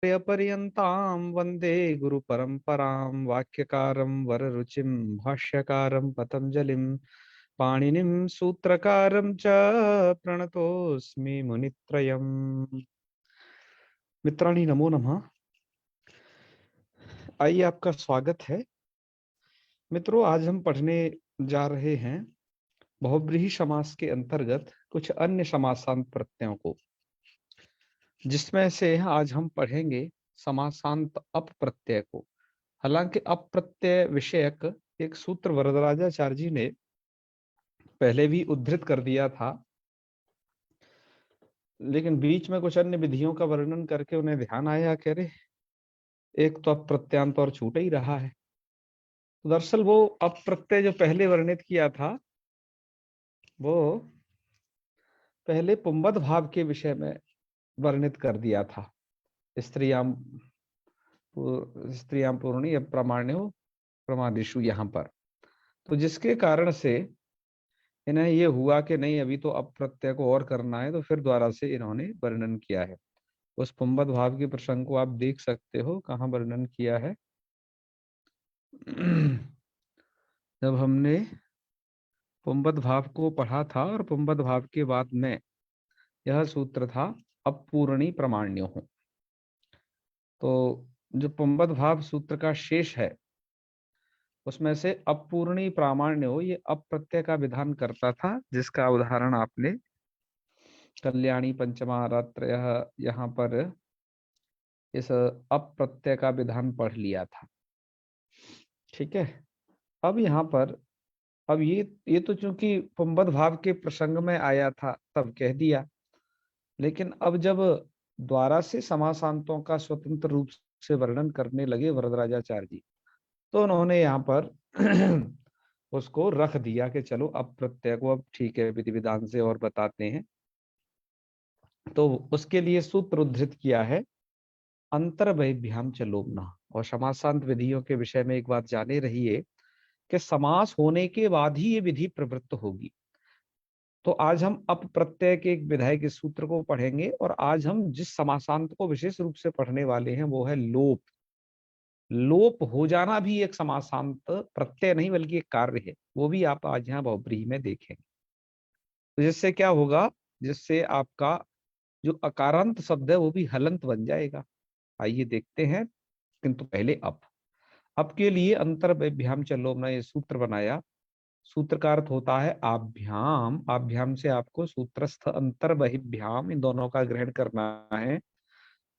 पर्यन्तां वन्दे गुरुपरम्परां वाक्यकारं वररुचिं भाष्यकारं पतञ्जलिं पाणिनिं सूत्रकारं च प्रणतोऽस्मि मुनित्रयम्। मित्राणि नमो नमः। आइए, आपका स्वागत है। मित्रों, आज हम पढ़ने जा रहे हैं बहुब्रीहि समास के अंतर्गत कुछ अन्य समासांत प्रत्ययों को, जिसमें से आज हम पढ़ेंगे समासांत अप प्रत्यय को। हालांकि अप्रत्यय विषयक एक सूत्र वरदराजाचार्य जी ने पहले भी उद्धृत कर दिया था, लेकिन बीच में कुछ अन्य विधियों का वर्णन करके उन्हें ध्यान आया कि अरे, एक तो अप्रत्यांत और छूट ही रहा है। तो दरअसल वो अप्रत्यय जो पहले वर्णित किया था, वो पहले पुंबद भाव के विषय में वर्णित कर दिया था। स्त्रियाम स्त्रियाम पूर्णी प्रामाण्यो प्रमादिषु, यहाँ पर तो जिसके कारण से इन्हें ये हुआ कि नहीं, अभी तो अप्रत्यय को और करना है, तो फिर द्वारा से इन्होंने वर्णन किया है। उस पुंबद भाव के प्रसंग को आप देख सकते हो, कहाँ वर्णन किया है। जब हमने पुंबद भाव को पढ़ा था, और पुंबद भाव के बाद में यह सूत्र था अपूर्णी प्रमाण्यो हो। तो जो पुंबद भाव सूत्र का शेष है, उसमें से अपूर्णी प्रामाण्य हो, ये अप्रत्यय का विधान करता था, जिसका उदाहरण आपने कल्याणी पंचमा रात्र यहाँ पर इस अप्रत्यय का विधान पढ़ लिया था। ठीक है। अब यहाँ पर, अब ये तो चूंकि पुंबद भाव के प्रसंग में आया था तब कह दिया, लेकिन अब जब द्वारा से समासांतों का स्वतंत्र रूप से वर्णन करने लगे वरदराजाचार्य जी, तो उन्होंने यहाँ पर उसको रख दिया कि चलो अब प्रत्यय को अब ठीक है विधि विधान से और बताते हैं। तो उसके लिए सूत्र उद्धृत किया है अंतर वैभ्याम च लोमना। और समासांत विधियों के विषय में एक बात जाने रहिए कि समास होने के बाद ही ये विधि प्रवृत्त होगी। तो आज हम अप प्रत्यय के एक विधायक के सूत्र को पढ़ेंगे, और आज हम जिस समासांत को विशेष रूप से पढ़ने वाले हैं वो है लोप। लोप हो जाना भी एक समासांत प्रत्यय नहीं बल्कि एक कार्य है, वो भी आप आज यहाँ बहुब्रीहि में देखेंगे। तो जिससे क्या होगा, जिससे आपका जो अकारांत शब्द है वो भी हलंत बन जाएगा। आइए देखते हैं, किंतु पहले अब के लिए अंतर वैभ्याम चलो हमने ये सूत्र बनाया। सूत्र का अर्थ होता है आभ्याम। आभ्याम से आपको सूत्रस्थ अंतर बहिभ्याम, इन दोनों का ग्रहण करना है।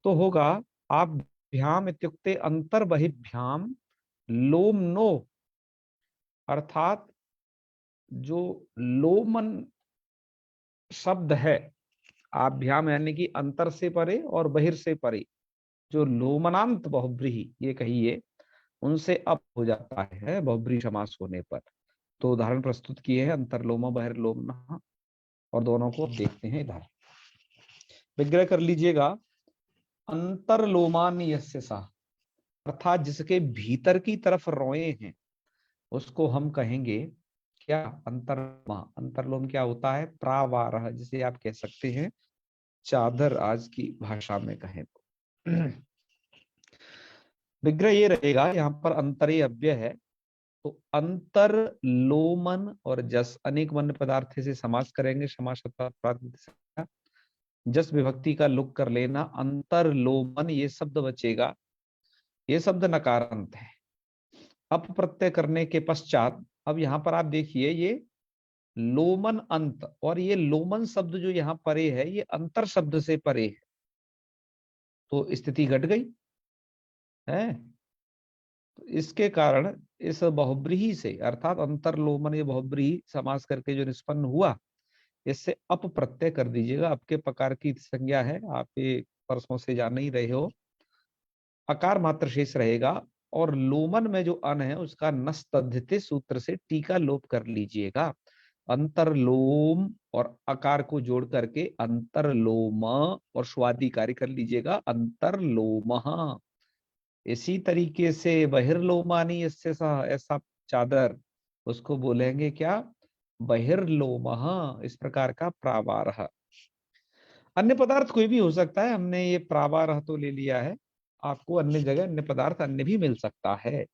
तो होगा आभ्याम इत्युक्ते अंतर बहिभ्याम लोम नो, अर्थात जो लोमन शब्द है, आभ्याम यानी कि अंतर से परे और बहिर से परे, जो लोमनांत बहुब्रीहि ये कहिए, उनसे अप हो जाता है बहुब्रीहि समास होने पर। तो उदाहरण प्रस्तुत किए हैं अंतरलोमा बहिर्लोमना, और दोनों को देखते हैं इधर। विग्रह कर लीजिएगा। अंतरलोमान यस्य सा, अर्थात जिसके भीतर की तरफ रोए हैं, उसको हम कहेंगे क्या, अंतरलोमा। अंतरलोम क्या होता है, प्रावारः, जिसे आप कह सकते हैं चादर, आज की भाषा में कहें तो। विग्रह ये रहेगा, यहाँ पर अंतरे अव्यय है, तो अंतर लोमन और जस अनेक वन्य पदार्थ से समास करेंगे। समास जस विभक्ति का लुक कर लेना, अंतर लोमन ये शब्द बचेगा। ये शब्द नकारांत है। अप प्रत्यय करने के पश्चात अब यहाँ पर आप देखिए, ये लोमन अंत, और ये लोमन शब्द जो यहाँ परे है, ये अंतर शब्द से परे है, तो स्थिति घट गई है। तो इसके कारण इस बहुब्रीहि से, अर्थात अंतरलोमन, ये बहुब्रीहि समास करके जो निष्पन्न हुआ, इससे अप प्रत्यय कर दीजिएगा। आपके प्रकार की संज्ञा है, आप ये परसों से जान ही रहे हो, अकार मात्र शेष रहेगा। और लोमन में जो अन है उसका नस्तद्धित सूत्र से टीका लोप कर लीजिएगा। अंतरलोम और अकार को जोड़ करके अंतरलोम, और स्वादिकारी कर लीजिएगा अंतरलोम। इसी तरीके से बहिर्लोमानी इससे ऐसा चादर, उसको बोलेंगे क्या, बहिर्लोम। इस प्रकार का प्रावार। अन्य पदार्थ कोई भी हो सकता है, हमने ये प्रावार तो ले लिया है। आपको अन्य जगह अन्य पदार्थ अन्य भी मिल सकता है।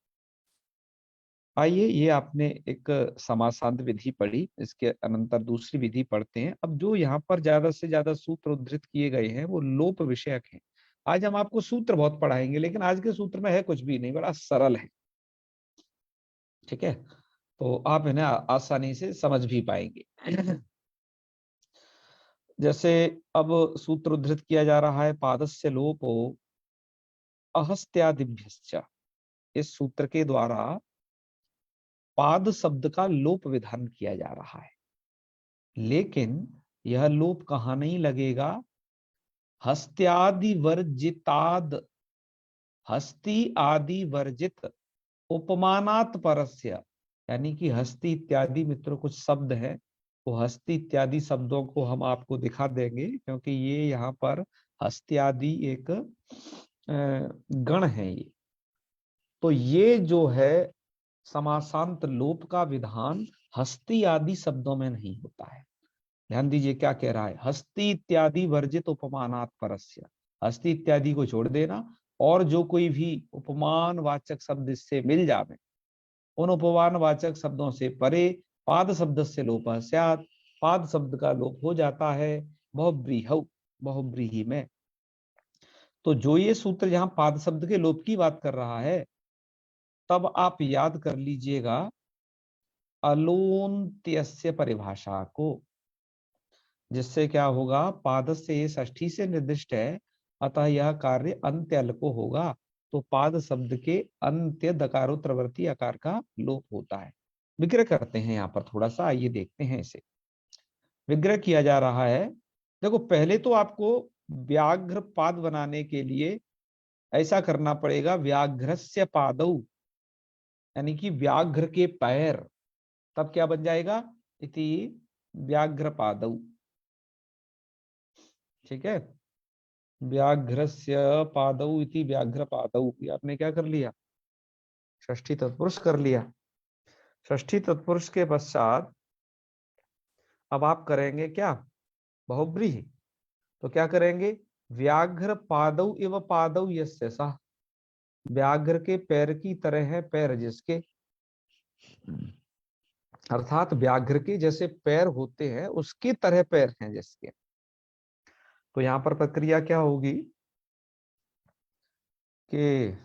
आइए, ये आपने एक समासांत विधि पढ़ी, इसके अनंतर दूसरी विधि पढ़ते हैं। अब जो यहाँ पर ज्यादा से ज्यादा सूत्र उद्धृत किए गए हैं वो लोप विषयक हैं। आज हम आपको सूत्र बहुत पढ़ाएंगे, लेकिन आज के सूत्र में है कुछ भी नहीं, बड़ा सरल है। ठीक है, तो आप इन्हें आसानी से समझ भी पाएंगे। जैसे अब सूत्र उद्धृत किया जा रहा है, पादस्य लोपो अहस्त्यादिभ्यश्च। इस सूत्र के द्वारा पाद शब्द का लोप विधान किया जा रहा है, लेकिन यह लोप कहां नहीं लगेगा? हस्त्यादि वर्जिताद, हस्ति आदि वर्जित उपमानात परस्य। यानी कि हस्ति इत्यादि मित्रों कुछ शब्द हैं, वो हस्ति इत्यादि शब्दों को हम आपको दिखा देंगे, क्योंकि ये यहाँ पर हस्त्यादि एक गण है ये। तो ये जो है समासांत लोप का विधान हस्ति आदि शब्दों में नहीं होता है। ध्यान दीजिए क्या कह रहा है, हस्ति इत्यादि वर्जित उपमानात् परस्य। हस्ति इत्यादि को छोड़ देना, और जो कोई भी उपमान वाचक शब्द इससे मिल जावे, उन उपमान वाचक शब्दों से परे पाद शब्द से लोप स्यात्। पाद शब्द का लोप हो जाता है बहुब्रीहौ, बहुब्रीही में। तो जो ये सूत्र यहाँ पाद शब्द के लोप की बात कर रहा है, तब आप याद कर लीजिएगा अलोन्त्यस्य परिभाषा को, जिससे क्या होगा, पाद से ये षष्ठी से निर्दिष्ट है, अतः यह कार्य अंत्यल को होगा। तो पाद शब्द के अंत्य दकारोत्तरवर्ती आकार का लोप होता है। विग्रह करते हैं यहाँ पर थोड़ा सा, आइए देखते हैं इसे। विग्रह किया जा रहा है। देखो, पहले तो आपको व्याघ्र पाद बनाने के लिए ऐसा करना पड़ेगा, व्याघ्रस्य पादौ, यानी कि व्याघ्र के पैर। तब क्या बन जाएगा? इति व्याघ्र पादौ। ठीक है, व्याघ्रस्य पादौ इति व्याघ्र पादौ। ये आपने क्या कर लिया? षष्ठी तत्पुरुष कर लिया। षष्ठी तत्पुरुष के पश्चात अब आप करेंगे क्या? बहुब्रीहि। तो क्या करेंगे? व्याघ्र पादौ इव पादौ यस्य सः। व्याघ्र के पैर की तरह है पैर जिसके, अर्थात व्याघ्र के जैसे पैर होते हैं उसकी तरह पैर हैं जिसके। तो यहां पर प्रक्रिया क्या होगी कि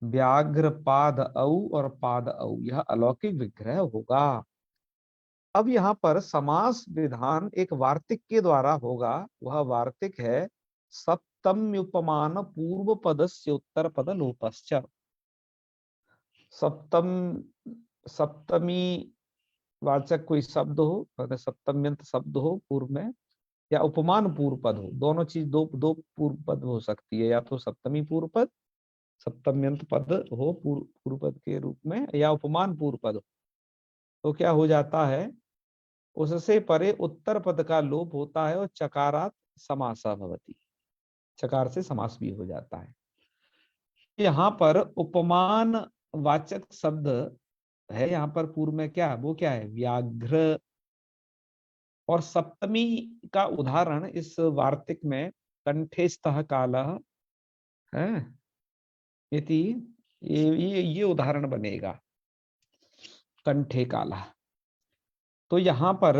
व्याघ्र पाद औ और पाद औ, यह अलौकिक विग्रह होगा। अब यहाँ पर समास विधान एक वार्तिक के द्वारा होगा। वह वार्तिक है सप्तम्युपमान पूर्व पदस्य उत्तर पद लोपश्च। सप्तम, सप्तमी वाचक कोई शब्द हो, मतलब सप्तम्यंत शब्द हो पूर्व में, या उपमान पूर्व पद हो, दोनों चीज, दो दो पूर्व पद हो सकती है, या तो सप्तमी पूर्व पद, सप्तम्यंत पद हो पूर्व पद के रूप में, या उपमान पूर्व पद हो। तो क्या हो जाता है, उससे परे उत्तर पद का लोप होता है और चकारात समासा भवति, चकार से समास भी हो जाता है। यहाँ पर उपमान वाचक शब्द है, यहाँ पर पूर्व में क्या, वो क्या है? व्याघ्र। और सप्तमी का उदाहरण इस वार्तिक में कंठेस्तः कालः है इति, ये उदाहरण बनेगा, कंठे कालः। तो यहाँ पर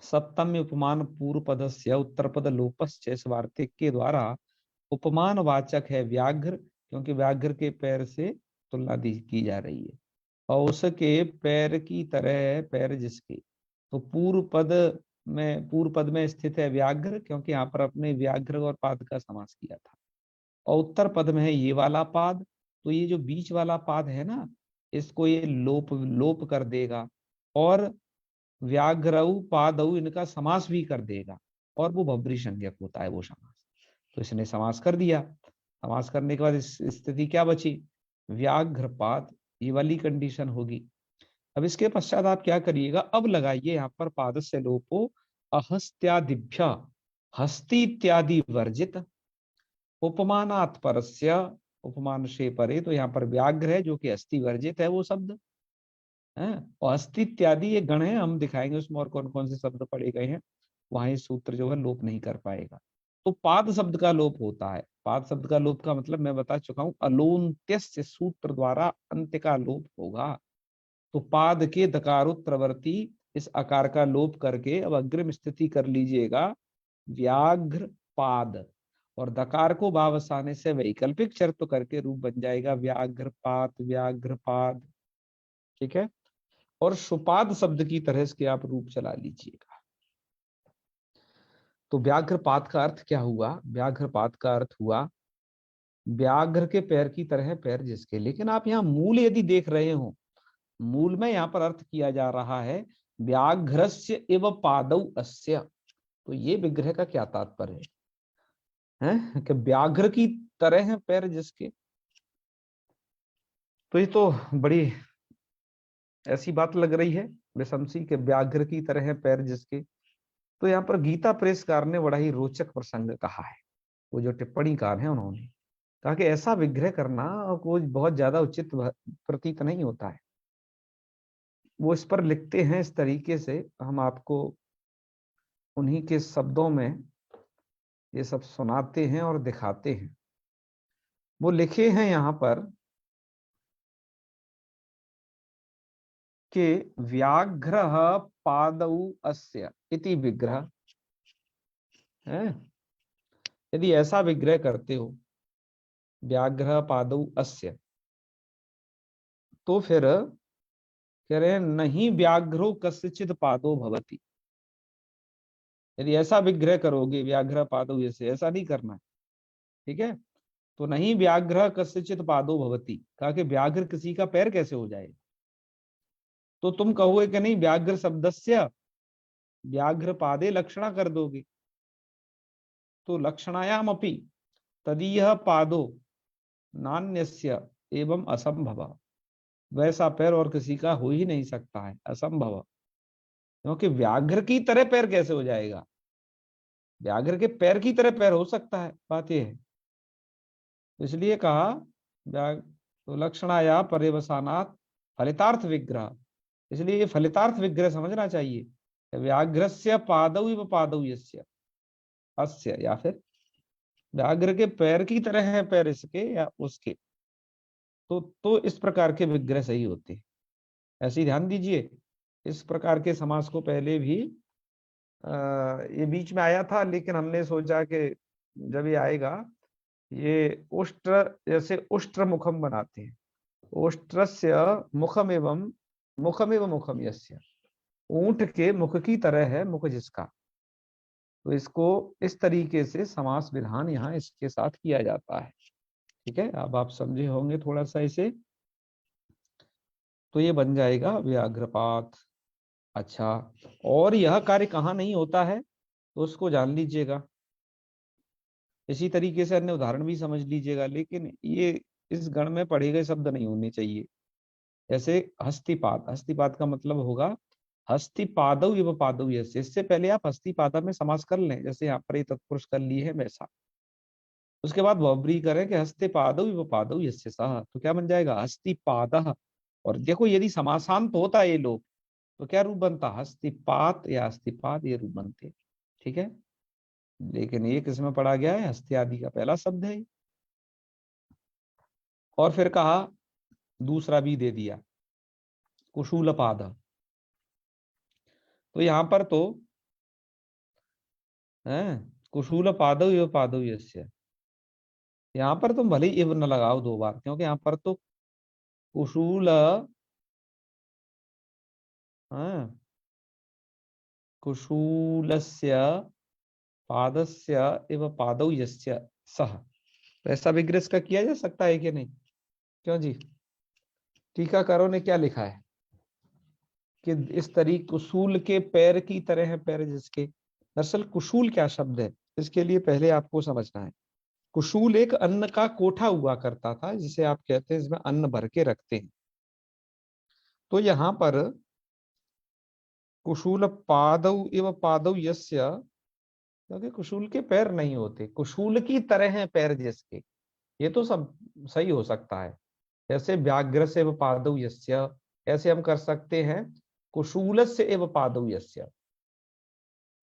सप्तमी उपमान पूर्व पदस्य उत्तर पद लोपस्य इस वार्तिक के द्वारा उपमान वाचक है व्याघ्र, क्योंकि व्याघ्र के पैर से तुलना दी की जा रही है, और उसके पैर की तरह पैर जिसके। तो पूर्व पद में स्थित है व्याघ्र, क्योंकि यहाँ पर अपने व्याघ्र और पाद का समास किया था। और उत्तर पद में है ये वाला पाद, तो ये जो बीच वाला पाद है ना, इसको ये लोप लोप कर देगा, और व्याघ्रऊ पादऊ इनका समास भी कर देगा, और वो भवरी संज्ञक होता है वो समास। तो इसने समास कर दिया। समास करने के बाद इस स्थिति क्या बची? व्याघ्रपाद, ये वाली कंडीशन होगी। अब इसके पश्चात आप क्या करिएगा, अब लगाइए यहाँ पर पाद से लोपो अहस्त्यादिभ्य, हस्ति इत्यादि वर्जित उपमानात् परस्य, उपमान से परे। तो यहाँ पर व्याघ्र है जो कि अस्थि वर्जित है वो शब्द है, और अस्थि इत्यादि ये गण है, हम दिखाएंगे उसमें और कौन कौन से शब्द पढ़े गए हैं, वहां ये सूत्र जो है लोप नहीं कर पाएगा। तो पाद शब्द का लोप होता है। पाद शब्द का लोप का मतलब मैं बता चुका हूं, अलोन्त्यस्य सूत्र द्वारा अंत्य का लोप होगा। तो पाद के दकारोत्तरवर्ती इस आकार का लोप करके अब अग्रिम स्थिति कर लीजिएगा व्याघ्र पाद, और दकार को भावसाने से वैकल्पिक शर्त करके रूप बन जाएगा व्याघ्रपात, व्याघ्रपाद। ठीक है। और सुपाद शब्द की तरह इसके आप रूप चला लीजिएगा। तो व्याघ्रपात का अर्थ क्या हुआ? व्याघ्रपात का अर्थ हुआ व्याघ्र के पैर की तरह पैर जिसके। लेकिन आप यहाँ मूल यदि देख रहे हो, मूल में यहाँ पर अर्थ किया जा रहा है व्याघ्रस्य एव पादौ अस्य। तो ये विग्रह का क्या तात्पर्य है कि व्याघ्र की तरह है पैर जिसके। तो ये तो बड़ी ऐसी बात लग रही है विशंसी के व्याघ्र की तरह है पैर जिसके। तो यहाँ पर गीता प्रेसकार ने बड़ा ही रोचक प्रसंग कहा है। वो जो टिप्पणीकार है उन्होंने कहा कि ऐसा विग्रह करना कोई बहुत ज्यादा उचित प्रतीत नहीं होता है। वो इस पर लिखते हैं इस तरीके से, हम आपको उन्हीं के शब्दों में ये सब सुनाते हैं और दिखाते हैं। वो लिखे हैं यहाँ पर कि व्याघ्र पादौ अस्य इति विग्रह है। यदि ऐसा विग्रह करते हो व्याघ्र पादौ अस्य, तो फिर कह रहे हैं नहीं व्याघ्रो कस्यचित पादो भवति। यदि ऐसा विग्रह करोगे व्याघ्र पादौ, जैसे ऐसा नहीं करना है। ठीक है। तो नहीं व्याघ्र कस्यचित पादो भवति, कहा कि व्याघ्र किसी का पैर कैसे हो जाएगा। तो तुम कहोगे कि नहीं व्याघ्र शब्दस्य व्याघ्र पादे लक्षणा कर दोगे। तो लक्षणायाम अपि तदीय पादो नान्यस्य एवं असंभव, वैसा पैर और किसी का हो ही नहीं सकता है, असंभव। क्योंकि व्याघ्र की तरह पैर कैसे हो जाएगा? व्याघ्र के पैर की तरह पैर हो सकता है, बात यह है। इसलिए कहा तो लक्षणाया पर्यवसानात् फलितार्थ विग्रह। इसलिए ये फलितार्थ विग्रह समझना चाहिए। व्याघ्रस्य पादौ इव पादौ यस्य अस्य, या फिर व्याघ्र के पैर की तरह है पैर इसके या उसके। तो इस प्रकार के विग्रह सही होते हैं। ऐसे ही ध्यान दीजिए, इस प्रकार के समास को पहले भी ये बीच में आया था, लेकिन हमने सोचा कि जब ये आएगा, ये उष्ट्र, जैसे उष्ट्र मुखम बनाते हैं, उष्ट्रस्य मुखम एवं मुखम यस्य, ऊंट के मुख की तरह है मुख जिसका। तो इसको इस तरीके से समास विधान यहाँ इसके साथ किया जाता है। ठीक है, अब आप समझे होंगे थोड़ा सा इसे। तो ये बन जाएगा व्याघ्रपात। अच्छा, और यह कार्य कहाँ नहीं होता है तो उसको जान लीजिएगा। इसी तरीके से अन्य उदाहरण भी समझ लीजिएगा, लेकिन ये इस गण में पढ़े गए शब्द नहीं होने चाहिए। जैसे हस्तिपाद, हस्तिपाद का मतलब होगा हस्तिपादौ इव पादौ यस्य। इससे पहले आप हस्तिपादा में समास कर लें, जैसे यहाँ पर ये तत्पुरुष कर लिए है वैसा। उसके बाद वब्री करें कि हस्तिपादौ इव पादौ यस्य सः, तो क्या बन जाएगा हस्तिपादः। और देखो यदि समासांत होता ये लोग तो क्या रूप बनता? हस्तिपात या हस्तिपाद, ये रूप बनते। ठीक है, लेकिन ये किसमें पढ़ा गया है? हस्ति आदि का पहला शब्द है। और फिर कहा दूसरा भी दे दिया कुशूलपाद। तो यहां पर तो है कुशूल पादव एवं पादव यस्य। यहाँ पर तुम भले ही इव न लगाओ दो बार, क्योंकि यहाँ पर तो कुशूल, हाँ, कुशूलस्य पादस्य एवं पादौ यस्य सह। तो ऐसा विग्रह का किया जा सकता है कि नहीं? क्यों जी? टीकाकारों ने क्या लिखा है कि इस तरीके कुशूल के पैर की तरह है पैर जिसके। दरअसल कुशूल क्या शब्द है, इसके लिए पहले आपको समझना है। कुशूल एक अन्न का कोठा हुआ करता था, जिसे आप कहते हैं इसमें अन्न भर के रखते हैं। तो यहाँ पर कुशूल पादौ एवं पादौ यस्य, क्योंकि कुशूल के पैर नहीं होते, कुशूल की तरह है पैर जिसके। ये तो सब सही हो सकता है। जैसे व्याघ्र से एवं पादौ यस्य, ऐसे हम कर सकते हैं कुशूल से एवं पादौ यस्य।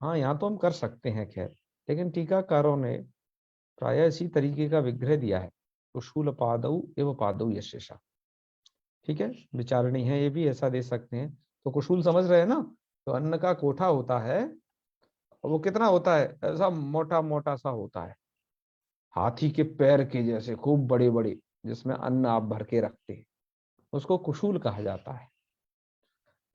हाँ, यहाँ तो हम कर सकते हैं। खैर, लेकिन टीकाकारों ने प्राय इसी तरीके का विग्रह दिया है, कुशूल पादौ एवं पादौ यशेषा। ठीक है, विचारणी है ये भी, ऐसा दे सकते हैं। तो कुशूल समझ रहे हैं ना, तो अन्न का कोठा होता है, वो कितना होता है, ऐसा मोटा मोटा सा होता है, हाथी के पैर के जैसे खूब बड़े बड़े, जिसमें अन्न आप भर के रखते हैं, उसको कुशूल कहा जाता है।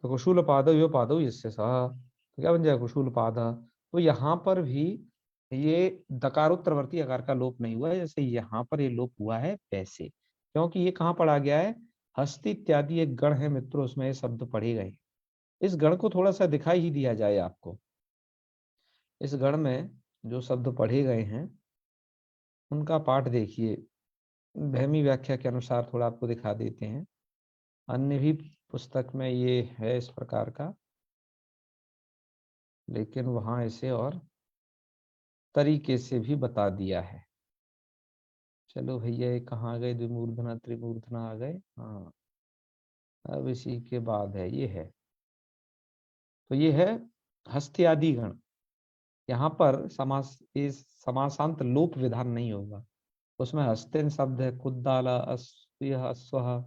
तो कुशूल पादौ यो पादौ इससे सा, तो क्या बन जाएगा, कुशूल पादा। तो यहाँ पर भी ये दकारोत्तरवर्ती आकार का लोप नहीं हुआ है, जैसे यहाँ पर ये लोप हुआ है वैसे, क्योंकि ये कहाँ पढ़ा गया है, हस्ती इत्यादि एक गण है मित्रों, उसमें ये शब्द पढ़े गए। इस गण को थोड़ा सा दिखाई ही दिया जाए आपको। इस गण में जो शब्द पढ़े गए हैं उनका पाठ देखिए, भैमी व्याख्या के अनुसार थोड़ा आपको दिखा देते हैं। अन्य भी पुस्तक में ये है इस प्रकार का, लेकिन वहां इसे और तरीके से भी बता दिया है। चलो भैया, ये कहाँ आ गए, द्विमूर्धना त्रिमूर्धना आ गए, हाँ। अब इसी के बाद है, ये है, तो ये है हस्त्यादि गण। यहाँ पर समास, इस समासांत लोप विधान नहीं होगा, उसमें हस्तिन शब्द है, कुद्दाला अस्वह अस्वह,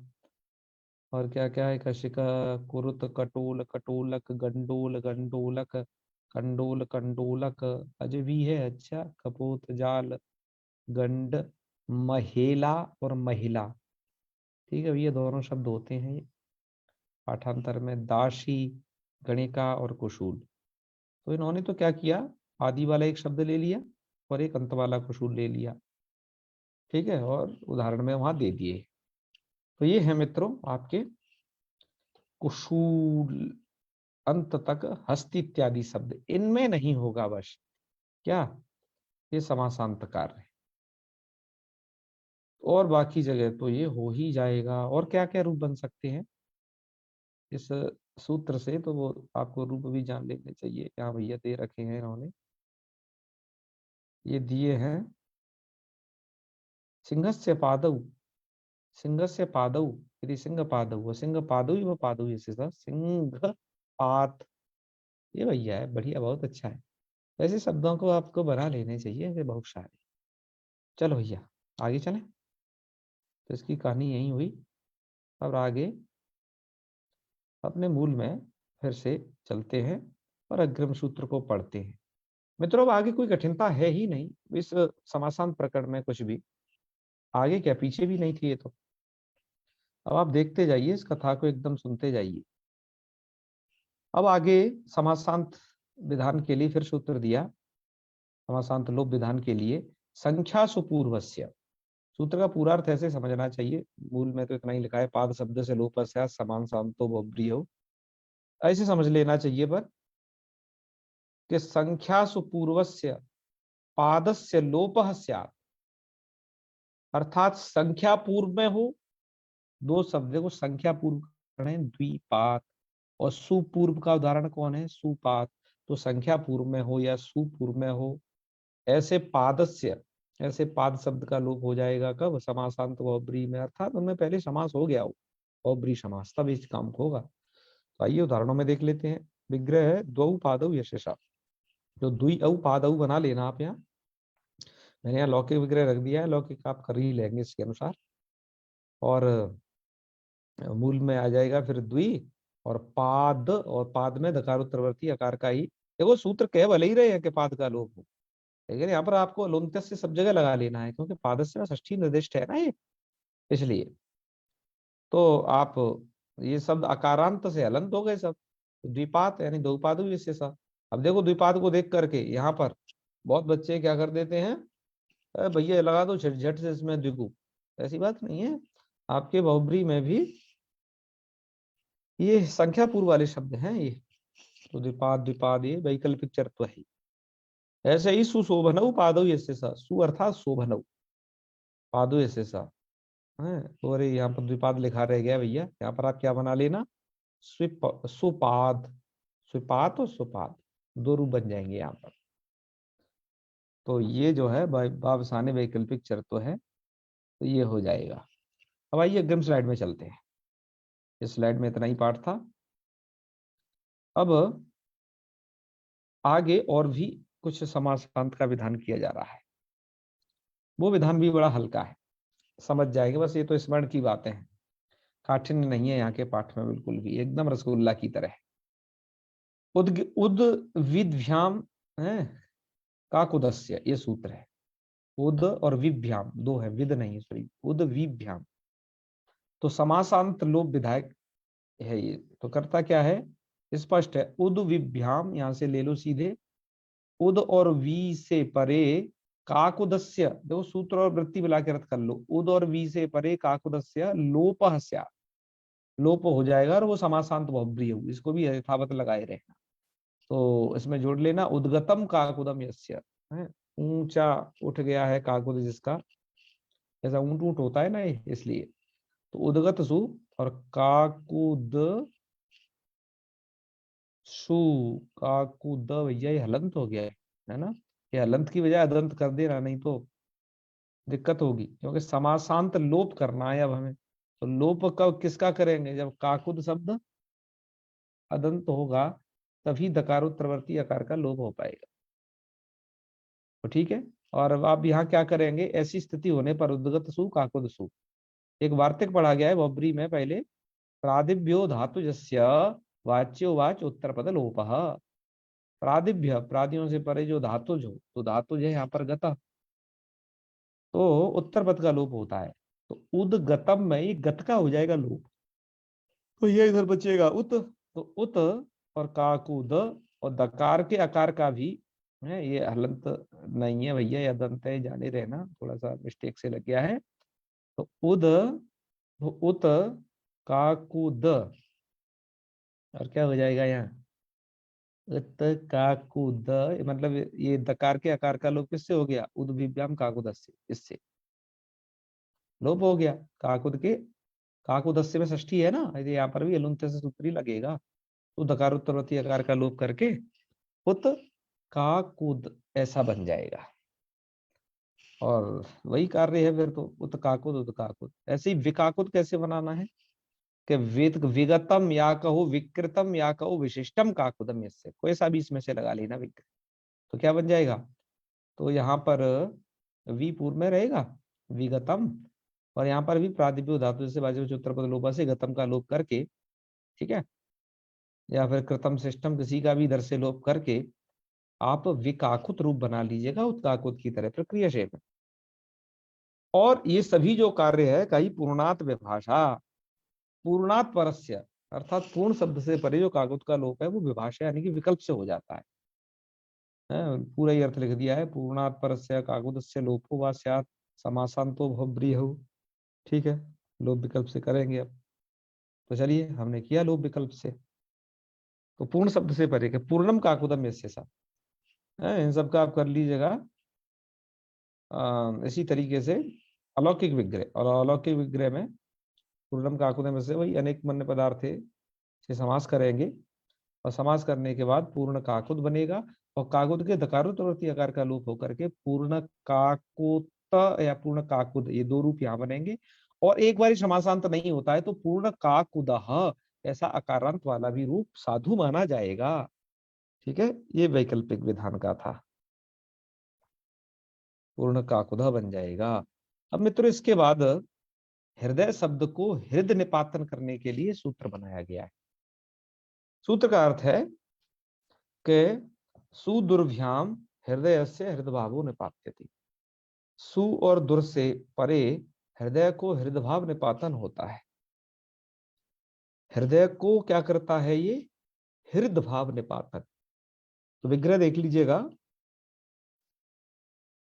और क्या क्या है, कशिका कुरुत कटोल कटोलक गंडोल गंडोलक कंडोल कंडोलक, अजय भी है, अच्छा, कपोत जाल गंड महेला और महिला। ठीक है, ये दोनों शब्द होते हैं ये पाठांतर में, दासी गणिका और कुशूल। तो इन्होंने तो क्या किया, आदि वाला एक शब्द ले लिया और एक अंत वाला कुशूल ले लिया, ठीक है, और उदाहरण में वहां दे दिए। तो ये है मित्रों आपके कुशूल, अंत तक हस्ति इत्यादि शब्द इनमें नहीं होगा बस, क्या, ये समासांत कार्य, और बाकी जगह तो ये हो ही जाएगा। और क्या क्या रूप बन सकते हैं इस सूत्र से, तो वो आपको रूप भी जान लेने चाहिए। यहाँ भैया दे रखे हैं इन्होंने, ये दिए हैं, सिंहस्य पादौ, सिंहस्य पादौ, यदि सिंह पादौ, सिंह पादौ ही वो पादौ, इसे सिंह पात, ये भैया है, बढ़िया, बहुत अच्छा है। ऐसे शब्दों को आपको बना लेने चाहिए, ऐसे बहुत सारे। चलो भैया आगे चलें, तो इसकी कहानी यही हुई। अब आगे अपने मूल में फिर से चलते हैं और अग्रिम सूत्र को पढ़ते हैं। मित्रों, अब आगे कोई कठिनता है ही नहीं इस समासांत प्रकरण में, कुछ भी आगे क्या पीछे भी नहीं थी ये तो। अब आप देखते जाइए, इस कथा को एकदम सुनते जाइए। अब आगे समासांत विधान के लिए फिर सूत्र दिया, समासांत लोप विधान के लिए, संख्या सुपूर्वस्य। सूत्र का पूरा अर्थ ऐसे समझना चाहिए, मूल में तो इतना ही लिखा है, पाद शब्द से लोप समान शांतो बहुब्री हो, ऐसे समझ लेना चाहिए। पर कि संख्या सुपूर्वस्य पादस्य लोपः स्यात्, अर्थात संख्या पूर्व में हो, दो शब्द को संख्या पूर्व है द्विपात, और सुपूर्व का उदाहरण कौन है, सुपात। तो संख्या पूर्व में हो या सुपूर्व में हो, ऐसे पादस्य, ऐसे पाद शब्द का लोप हो जाएगा कब, समासांत बहुब्री में, अर्थात उनमें पहले समास हो गया हो, बहुब्री समास, तब इस काम को होगा। तो आइए उदाहरणों में देख लेते हैं। विग्रह है द्वौ पादौ यशेषा, जो द्वि औ पादौ बना लेना आप यहाँ। मैंने यहाँ लौकिक विग्रह रख दिया है, लौकिक आप कर ही लेंगे इसके अनुसार। और मूल में आ जाएगा फिर द्वि और पाद, और पाद में दकारोत्तरवर्ती आकार का ही, देखो सूत्र कह भले ही रहे हैं कि पाद का लोप हो, लेकिन यहाँ पर आपको लोन्त्य से सब जगह लगा लेना है, क्योंकि पादस्य में षष्ठी निर्दिष्ट है ना ये, इसलिए। तो आप ये शब्द अकारांत से हलंत हो गए सब, द्विपात यानी दो पादु इससे सा। अब देखो द्विपाद को देख करके यहाँ पर बहुत बच्चे क्या कर देते हैं, भैया लगा दो झट झट से इसमें द्विगु, ऐसी बात नहीं है। आपके बहुब्री में भी ये संख्या पूर्व वाले शब्द हैं ये, तो द्विपाद द्विपाद ये वैकल्पिक चरत्व है। ऐसे ही सुशोभनऊ पादौ यस्य सा, सु अर्थात शोभनऊ, पादौ यस्य सा है। और यहाँ पर द्विपाद लिखा रह गया भैया, यहाँ पर आप क्या बना लेना, स्विप सुपाद, स्विपात और सुपाद, दो रूप बन जाएंगे यहाँ पर। तो ये जो है बावसाने वैकल्पिक चरत्व है, तो ये हो जाएगा। अब आइए अग्रिम स्लाइड में चलते हैं, इस स्लाइड में इतना ही पाठ था। अब आगे और भी कुछ समासांत का विधान किया जा रहा है। वो विधान भी बड़ा हल्का है, समझ जाएंगे, बस ये तो स्मरण की बातें हैं, काठिन्य नहीं है यहाँ के पाठ में, बिल्कुल भी एकदम रसगुल्ला की तरह। उद विद्भ्याम है, काकुदस्य, ये सूत्र है। उद और विभ्याम दो है, विद नहीं है, सॉरी, उद विभ्याम। तो समासांत लोप विधायक है ये, तो करता क्या है, स्पष्ट है। उद विभ्याम, यहां से ले लो सीधे, उद और वी से परे काकुदस्य, देखो सूत्र और वृत्ति मिला के रद्द कर लो, उद और वी से परे काकुदस्य लोपः स्यात्, लोप हो जाएगा और वो समासांत बहुब्री होगी, इसको भी यथावत लगाए रहना। तो इसमें जोड़ लेना, उद्गतम काकुदम यस्य, है, ऊंचा उठ गया है काकुद जिसका, ऐसा ऊंट ऊंट होता है ना ये, इसलिए। तो उद्गत सु और काकुद सु, काकुद, भैया ये हलंत हो गया है ना, ये हलंत की बजाय अदंत कर देना, नहीं तो दिक्कत होगी, क्योंकि समासांत लोप करना है अब हमें। तो लोप कब किसका करेंगे, जब काकुद शब्द अदंत होगा, तभी दकारोत्तरवर्ती आकार का लोप हो पाएगा। तो ठीक है। और अब आप यहाँ क्या करेंगे, ऐसी स्थिति होने पर उद्गत सु काकुद सु, एक वार्तिक पढ़ा गया है बबरी में पहले, प्रादिभ्यो धातु जस्य वाच्यो वाच उत्तर पद लोपः। प्रादिभ्य, प्रादियों से परे जो धातुज हो, तो धातुज है यहाँ पर गता, तो उत्तर पद का लोप होता है। तो उदगतम में ये गत का हो जाएगा लोप, तो ये इधर बचेगा उत, तो उत और काकुद, और दकार के आकार का भी है, ये हलंत नहीं है भैया, ये दंत है, जाने रहना, थोड़ा सा मिस्टेक से लग गया है। तो उद, तो उत, काकुद, और क्या हो जाएगा यहाँ, उत काकुद, मतलब ये दकार के आकार का लोप किससे हो गया, उद्भिव्याम काकुद से, इससे लोप हो गया। काकुद के, काकुदस्य में षष्ठी है ना, यदि यहाँ पर भी अलुंत से सूत्री लगेगा, तो दकार उत्तरवर्ती आकार का लोप करके उत काकुद ऐसा बन जाएगा, और वही कार्य है फिर तो, उत काकुद उत काकुद। ऐसे ही विकाकुद कैसे बनाना है, कि विगतम या कहो विकृतम या कहो विशिष्टम काकुदम, इससे कोई सा भी इसमें से लगा लेना विकृत, तो क्या बन जाएगा, तो यहाँ पर वी पूर्व में रहेगा, विगतम, और यहाँ पर भी प्रातिपदिक धातु जैसे बाजू उत्तर पद लोपा से गतम का लोप करके, ठीक है, या फिर कृतम सिस्टम किसी का भी इधर से लोप करके आप विकाकुत रूप बना लीजिएगा, उत्काकुत की तरह प्रक्रिया शेप में। और ये सभी जो कार्य है, कहीं पूर्णात विभाषा, पूर्णात परस्य, अर्थात पूर्ण शब्द से परे जो काकुत का लोप है वो विभाषा यानी कि विकल्प से हो जाता है। पूरा ही अर्थ लिख दिया है, पूर्णात परस्य काकुदस्य लोपो वा स्यात् समासांतो भवब्रीहु, ठीक है, लोप विकल्प से करेंगे अब। तो चलिए, हमने किया लोप विकल्प से, तो पूर्ण शब्द से परे के पूर्णम काकुदम यस्य सा, इन सब का आप कर लीजिएगा इसी तरीके से। अलौकिक विग्रह, और अलौकिक विग्रह में पूर्णम काकुदम से वही अनेक मन्य पदार्थ है, से समास करेंगे, और समास करने के बाद पूर्ण काकुद बनेगा, और काकुद के दकारोत्तरवर्ती आकार का लोप होकर के पूर्ण काकुत या पूर्ण काकुद, ये दो रूप यहाँ बनेंगे। और एक बार समासांत नहीं होता है तो पूर्ण काकुदः ऐसा अकारांत वाला भी रूप साधु माना जाएगा। ठीक है, ये वैकल्पिक विधान का था, पूर्ण काकुदः बन जाएगा। अब मित्रों इसके बाद हृदय शब्द को हृदय निपातन करने के लिए सूत्र बनाया गया है। सूत्र का अर्थ है कि सुदुर्भ्याम हृदय से हृदय भावो निपात्यति, सु और दुर से परे हृदय को हृदय भाव निपातन होता है। हृदय को क्या करता है ये, हृदय भाव निपातन। तो विग्रह देख लीजिएगा,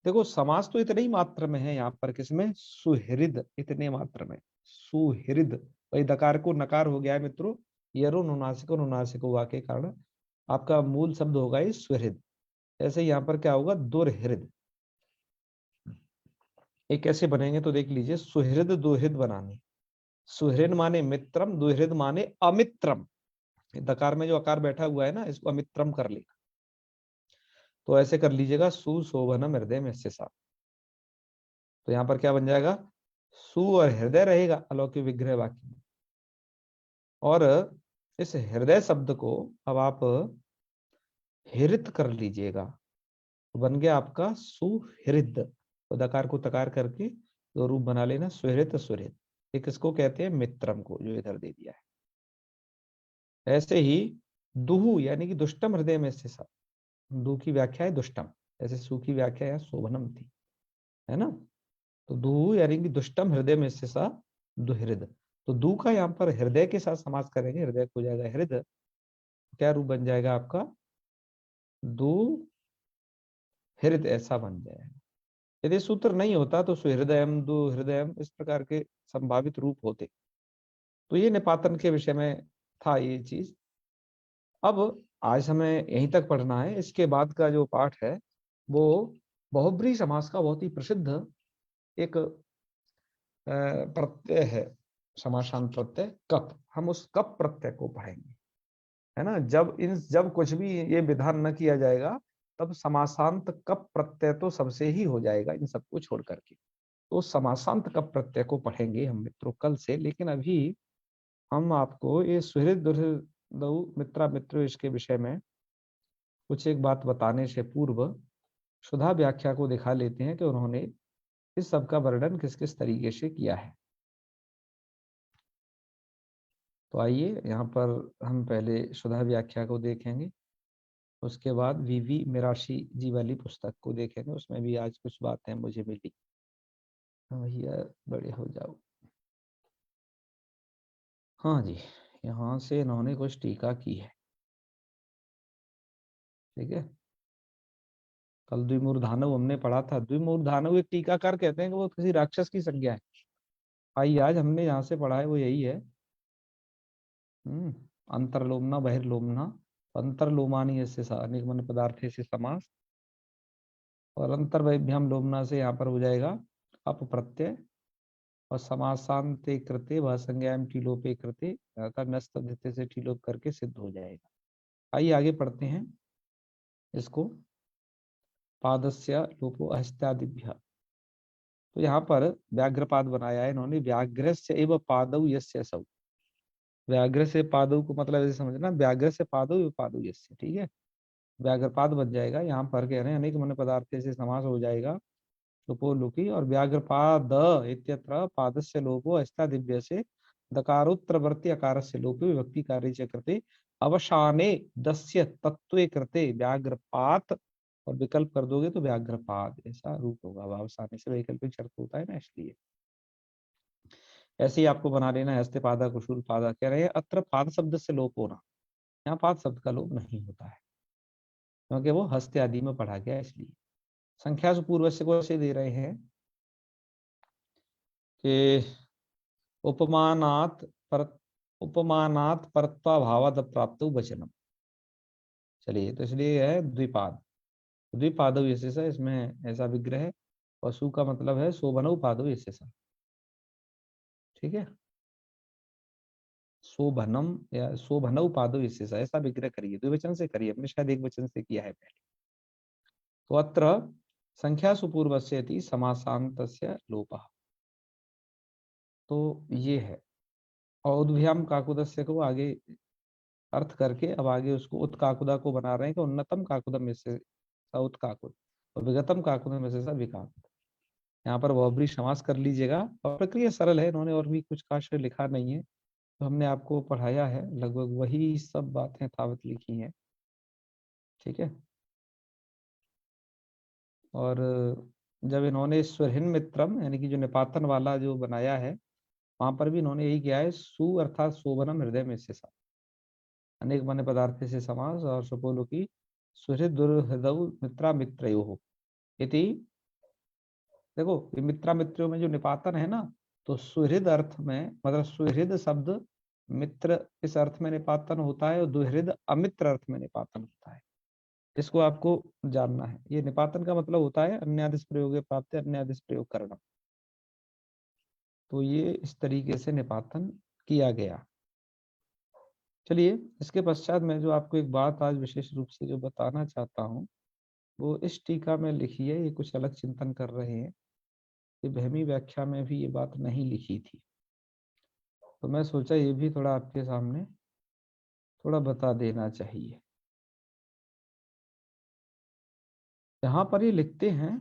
देखो समास तो इतने ही मात्र में है यहाँ पर, किसमें, सुहृद, इतने मात्र में सुहृद, वही दकार को नकार हो गया है मित्रों, यरो नुनासिको नुनासिको हुआ के कारण आपका मूल शब्द होगा ये सुहृद। ऐसे यहाँ पर क्या होगा, दुर्हृद। ये कैसे बनेंगे तो देख लीजिए, सुहृद दुहृद बनाने, सुहृद माने मित्रम, दुहृद माने अमित्रम, दकार में जो आकार बैठा हुआ है ना, इसको अमित्रम कर लेगा। तो ऐसे कर लीजिएगा, सुशोभनम हृदय में से सा, तो यहाँ पर क्या बन जाएगा, सु और हृदय रहेगा अलौकिक विग्रह वाक्य में। और इस हृदय शब्द को अब आप हृत कर लीजिएगा, तो बन गया आपका सुहृद। तो दकार को तकार करके दो रूप बना लेना, सुहृद सुहृद। एक इसको कहते हैं मित्रम को, जो इधर दे दिया है। ऐसे ही दुहु यानी कि दुष्टम हृदय में से सा, दु की व्याख्या है दुष्टम, ऐसे सु की व्याख्या यहाँ शोभनम थी, है ना। तो दुहु यानी कि दुष्टम हृदय में से सा दुहृद। तो दु का यहाँ पर हृदय के साथ समास करेंगे, हृदय को हो जाएगा हृदय, क्या रूप बन जाएगा आपका दु हृदय, ऐसा बन जाएगा। यदि सूत्र नहीं होता तो सुहृदयम दुहृदयम इस प्रकार के संभावित रूप होते। तो ये निपातन के विषय में था ये चीज। अब आज हमें यहीं तक पढ़ना है। इसके बाद का जो पाठ है वो बहुब्रीहि समास का बहुत ही प्रसिद्ध एक प्रत्यय है, समासांत प्रत्यय कप। हम उस कप प्रत्यय को पढ़ेंगे, है ना। जब कुछ भी ये विधान न किया जाएगा तब समासांत कप प्रत्यय तो सबसे ही हो जाएगा, इन सबको छोड़ करके। तो समासांत कप प्रत्यय को पढ़ेंगे हम मित्रों कल से। लेकिन अभी हम आपको ये सुहृद दुहृद मित्रा मित्र इसके विषय में कुछ एक बात बताने से पूर्व सुधा व्याख्या को दिखा लेते हैं कि उन्होंने इस सब का वर्णन किस किस तरीके से किया है। तो आइए यहाँ पर हम पहले सुधा व्याख्या को देखेंगे, उसके बाद वीवी मिराशी जी वाली पुस्तक को देखेंगे। उसमें भी आज कुछ बातें मुझे मिली। भैया बड़े हो जाओ। हाँ जी, यहाँ से इन्होंने कुछ टीका की है, ठीक है। कल द्विमूर्धानव हमने पढ़ा था। द्विमूर्धानव एक टीकाकार कहते हैं कि वो किसी राक्षस की संज्ञा है। आइए आज हमने यहाँ से पढ़ा है वो यही है। अंतरलोमना बहिर्लोमना, अंतरलोमानी ऐसे अनेक मन पदार्थ से समास, और अंतर्वैभ्याम लोमना से यहाँ पर हो जाएगा अप प्रत्यय, और समासांते कृते वह संज्ञाम टीलोपे कृते का नस्त से टीलोप करके सिद्ध हो जाएगा। आइए आगे पढ़ते हैं इसको। पादस्य लोपो हस्त्यादिभ्य। तो यहाँ पर व्याघ्रपाद बनाया है इन्होंने। व्याघ्र से एवं पादौ यस्य असौ। व्याघ्र से पादौ को मतलब ऐसे समझना, व्याघ्र से पादौ एवं पादौ यस्य, ठीक है। व्याघ्रपाद बन जाएगा। यहाँ पर कह रहे हैं अनेक मन पदार्थ से समास हो जाएगा लुपो लुकी। और व्याघ्रपाद इत्यत्र पादस्य लोपो अस्तादिभ्य से दकारोत्तरवर्ती अकार से लोपो विभक्ति कार्य च कृते अवसाने दस्य तत्वे कृते व्याघ्रपात, और विकल्प कर दोगे तो व्याघ्रपाद ऐसा रूप होगा। अवसाने से वैकल्पिक शर्त होता है ना, इसलिए ऐसे ही आपको बना लेना है। हस्ते कुशूल पादा कह रहे हैं अत्र पाद शब्द से लोप होना, यहाँ पाद शब्द का लोप नहीं होता है क्योंकि वो हस्ते आदि में पढ़ा गया, इसलिए। संख्या से पूर्व से को ऐसे दे रहे हैं कि उपमानात पर, उपमानात परत्वाभावाद प्राप्त वचनम। चलिए, तो इसलिए है द्विपाद। द्विपादव विशेषा, इसमें ऐसा विग्रह है। पशु का मतलब है शोभनव पादव विशेषा, ठीक है। शोभनम या शोभनव पादव विशेषा, ऐसा विग्रह करिए। द्विवचन से करिए, हमने शायद एक वचन से किया है पहले। तो अत्र संख्या सुपूर्वस्यति समासांतस्य लोपः। तो ये है। और उद्भ्याम काकुदस्य को आगे अर्थ करके अब आगे उसको उत्काकुदा को बना रहे हैं कि उन्नतम काकुदम में से उत्काकुद, और विगतम काकुदम में से विकाकुद। यहाँ पर बहुब्रीहि समास कर लीजिएगा। और प्रक्रिया सरल है, इन्होंने और भी कुछ खास लिखा नहीं है। तो हमने आपको पढ़ाया है, लगभग वही सब बातें यथावत लिखी हैं, ठीक है। और जब इन्होंने स्वरहिन मित्रम यानी कि जो निपातन वाला जो बनाया है, वहां पर भी इन्होंने यही किया है। सु अर्थात शोभनम हृदय में से अनेक मान्य पदार्थ से समास, और सुपोलो की सुहृद दुर्हृदौ मित्रा मित्रयो इति। देखो ये मित्रा मित्रों में जो निपातन है ना, तो सुहृद अर्थ में मतलब सुहृद शब्द मित्र इस अर्थ में निपातन होता है, और दुहृद अमित्र अर्थ में निपातन होता है। इसको आपको जानना है। ये निपातन का मतलब होता है अन्यादिश प्रयोग प्राप्त, अन्यादिश प्रयोग करना। तो ये इस तरीके से निपातन किया गया। चलिए, इसके पश्चात मैं जो आपको एक बात आज विशेष रूप से जो बताना चाहता हूँ, वो इस टीका में लिखी है। ये कुछ अलग चिंतन कर रहे हैं, ये बहमी व्याख्या में भी ये बात नहीं लिखी थी। तो मैं सोचा ये भी थोड़ा आपके सामने थोड़ा बता देना चाहिए। यहां पर ये लिखते हैं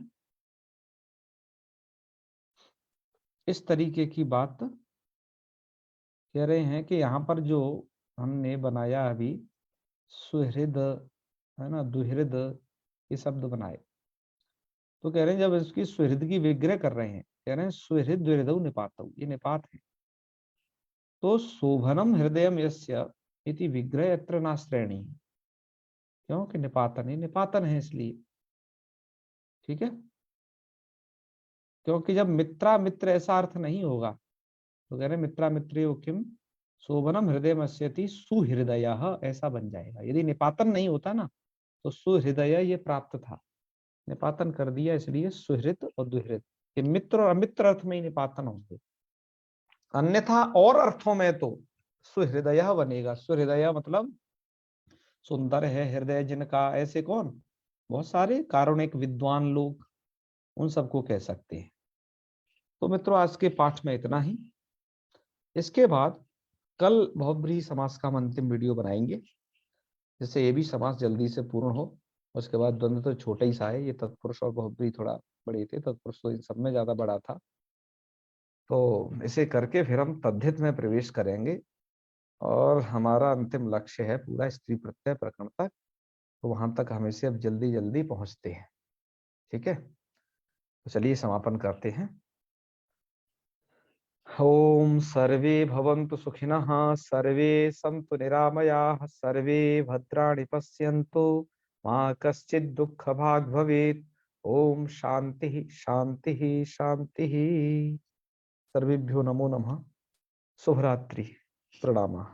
इस तरीके की बात कह रहे हैं कि यहाँ पर जो हमने बनाया अभी सुहृद है ना, दुहृद, ये शब्द बनाए, तो कह रहे हैं जब इसकी सुहृद की विग्रह कर रहे हैं, कह रहे हैं सुहृद द्विहृदौ निपातौ, ये निपात है। तो शोभनम हृदयम यस्य इति विग्रह यत्र नाश्रेणी, क्योंकि निपातन है, निपातन है इसलिए। ठीक है, क्योंकि जब मित्रा मित्र ऐसा अर्थ नहीं होगा, तो कह रहे मित्रा मित्रो किम शोभनम हृदय मस्यति सुहृदय, ऐसा बन जाएगा। यदि निपातन नहीं होता ना, तो सुहृदय ये प्राप्त था, निपातन कर दिया इसलिए सुहृद और दुहृद, ये मित्र और अमित्र अर्थ में ही निपातन होंगे, अन्यथा और अर्थों में तो सुहृदय बनेगा। सुहृदय मतलब सुंदर है हृदय जिनका, ऐसे कौन, बहुत सारे कारुणिक विद्वान लोग, उन सबको कह सकते हैं। तो मित्रों आज के पाठ में इतना ही। इसके बाद कल बहुब्रीहि समास का हम अंतिम वीडियो बनाएंगे, जिससे ये भी समास जल्दी से पूर्ण हो। उसके बाद द्वंद्व तो छोटा ही सा है, ये तत्पुरुष और बहुब्रीहि थोड़ा बड़े थे, तत्पुरुष तो इन सब में ज्यादा बड़ा था। तो इसे करके फिर हम तद्धित में प्रवेश करेंगे, और हमारा अंतिम लक्ष्य है पूरा स्त्री प्रत्यय प्रकरण तक, तो वहां तक हम इसे अब जल्दी जल्दी पहुंचते हैं। ठीक है, तो चलिए समापन करते हैं। ओम सर्वे भवन्तु सुखिनः, सर्वे सन्तु निरामयाः, सर्वे भद्राणि पश्यन्तु, मा कश्चित् दुःखभाग् भवेत्। ओम शांति शांति शांति। सर्वेभ्यो नमो नमः। शुभरात्रि। प्रणामः।